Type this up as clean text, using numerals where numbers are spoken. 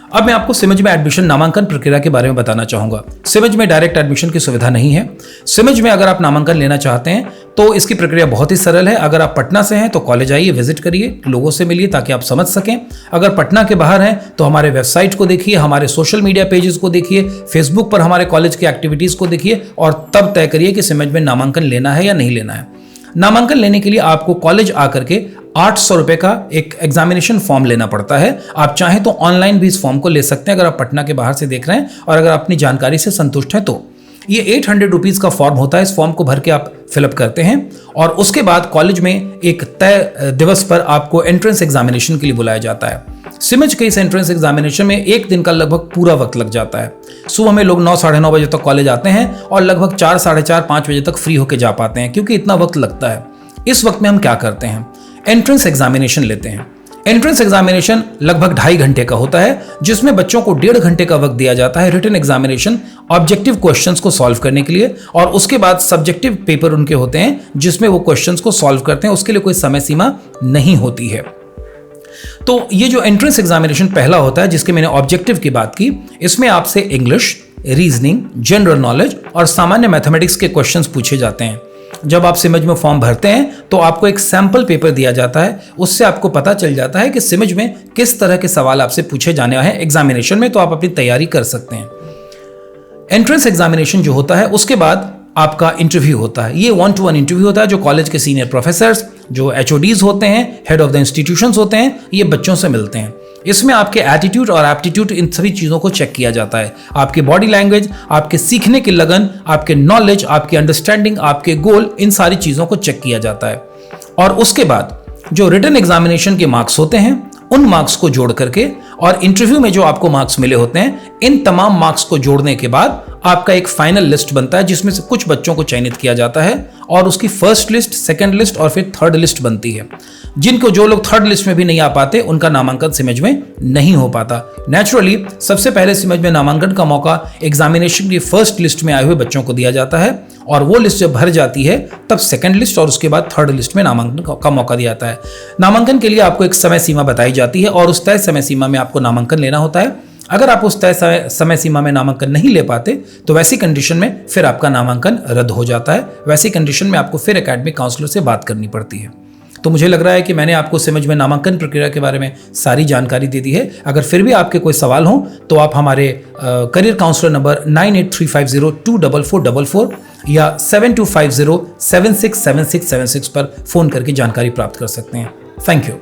अब मैं आपको सिमज में एडमिशन नामांकन प्रक्रिया के बारे में बताना चाहूंगा। सिमज में डायरेक्ट एडमिशन की सुविधा नहीं है। सिमज में अगर आप नामांकन लेना चाहते हैं तो इसकी प्रक्रिया बहुत ही सरल है। अगर आप पटना से हैं तो कॉलेज आइए, विजिट करिए, लोगों से मिलिए ताकि आप समझ सकें। अगर पटना के बाहर हैं तो हमारे वेबसाइट को देखिए, हमारे सोशल मीडिया पेजेस को देखिए, फेसबुक पर हमारे कॉलेज की एक्टिविटीज को देखिए और तब तय करिए कि सिमज में नामांकन लेना है या नहीं लेना है। नामांकन लेने के लिए आपको कॉलेज आकर के 800 रुपए का एक एग्जामिनेशन फॉर्म लेना पड़ता है। आप चाहें तो ऑनलाइन भी इस फॉर्म को ले सकते हैं अगर आप पटना के बाहर से देख रहे हैं और अगर अपनी जानकारी से संतुष्ट हैं तो। ये 800 रुपीज का फॉर्म होता है। इस फॉर्म को भर के आप फिलअप करते हैं और उसके बाद कॉलेज में एक तय दिवस पर आपको एंट्रेंस एग्जामिनेशन के लिए बुलाया जाता है। सिमज के इस एंट्रेंस एग्जामिनेशन में एक दिन का लगभग पूरा वक्त लग जाता है। सुबह में लोग 9 साढ़े 9 बजे तक कॉलेज आते हैं और लगभग 4 साढ़े 4 5 बजे तक फ्री होकर जा पाते हैं, क्योंकि इतना वक्त लगता है। इस वक्त में हम क्या करते हैं, एंट्रेंस एग्जामिनेशन लेते हैं। एंट्रेंस एग्जामिनेशन लगभग 2.5 घंटे का होता है, जिसमें बच्चों को 1.5 घंटे का वक्त दिया जाता है रिटन एग्जामिनेशन ऑब्जेक्टिव क्वेश्चंस को सॉल्व करने के लिए, और उसके बाद सब्जेक्टिव पेपर उनके होते हैं जिसमें वो क्वेश्चंस को सॉल्व करते हैं। उसके लिए कोई समय सीमा नहीं होती है। तो ये जो एंट्रेंस एग्जामिनेशन पहला होता है जिसके मैंने ऑब्जेक्टिव की बात की, इसमें आपसे इंग्लिश, रीजनिंग, जनरल नॉलेज और सामान्य मैथमेटिक्स के क्वेश्चंस पूछे जाते हैं। जब आप सिमज में फॉर्म भरते हैं तो आपको एक सैंपल पेपर दिया जाता है। उससे आपको पता चल जाता है कि सिमज में किस तरह के सवाल आपसे पूछे जाने हैं एग्जामिनेशन में, तो आप अपनी तैयारी कर सकते हैं। एंट्रेंस एग्जामिनेशन जो होता है उसके बाद आपका इंटरव्यू होता है। ये 1-to-1 इंटरव्यू होता है जो कॉलेज के सीनियर प्रोफेसर्स, जो HODs होते हैं, हेड ऑफ द इंस्टीट्यूशंस होते हैं, ये बच्चों से मिलते हैं। इसमें आपके एटीट्यूड और एप्टीट्यूड, इन सभी चीज़ों को चेक किया जाता है। आपके बॉडी लैंग्वेज, आपके सीखने की लगन, आपके नॉलेज, आपकी अंडरस्टैंडिंग, आपके गोल, इन सारी चीज़ों को चेक किया जाता है। और उसके बाद जो रिटन एग्जामिनेशन के मार्क्स होते हैं उन मार्क्स को जोड़ करके और इंटरव्यू में जो आपको मार्क्स मिले होते हैं, इन तमाम मार्क्स को जोड़ने के बाद आपका एक फाइनल लिस्ट बनता है जिसमें से कुछ बच्चों को चयनित किया जाता है और उसकी फर्स्ट लिस्ट, सेकंड लिस्ट और फिर थर्ड लिस्ट बनती है। जिनको जो लोग थर्ड लिस्ट में भी नहीं आ पाते उनका नामांकन सिमज में नहीं हो पाता। नेचुरली सबसे पहले सिमज में नामांकन का मौका एग्जामिनेशन की फर्स्ट लिस्ट में आए हुए बच्चों को दिया जाता है और वो लिस्ट जब भर जाती है तब सेकंड लिस्ट और उसके बाद थर्ड लिस्ट में नामांकन का मौका दिया जाता है। नामांकन के लिए आपको एक समय सीमा बताई जाती है और उस तय समय सीमा में आपको नामांकन लेना होता है। अगर आप उस तय समय सीमा में नामांकन नहीं ले पाते तो वैसी कंडीशन में फिर आपका नामांकन रद्द हो जाता है। वैसी कंडीशन में आपको फिर एकेडमिक काउंसलर से बात करनी पड़ती है। तो मुझे लग रहा है कि मैंने आपको सिमज में नामांकन प्रक्रिया के बारे में सारी जानकारी दे दी है। अगर फिर भी आपके कोई सवाल हो तो आप हमारे करियर काउंसलर नंबर 9835024444 या 7250767676 पर फोन करके जानकारी प्राप्त कर सकते हैं। Thank you.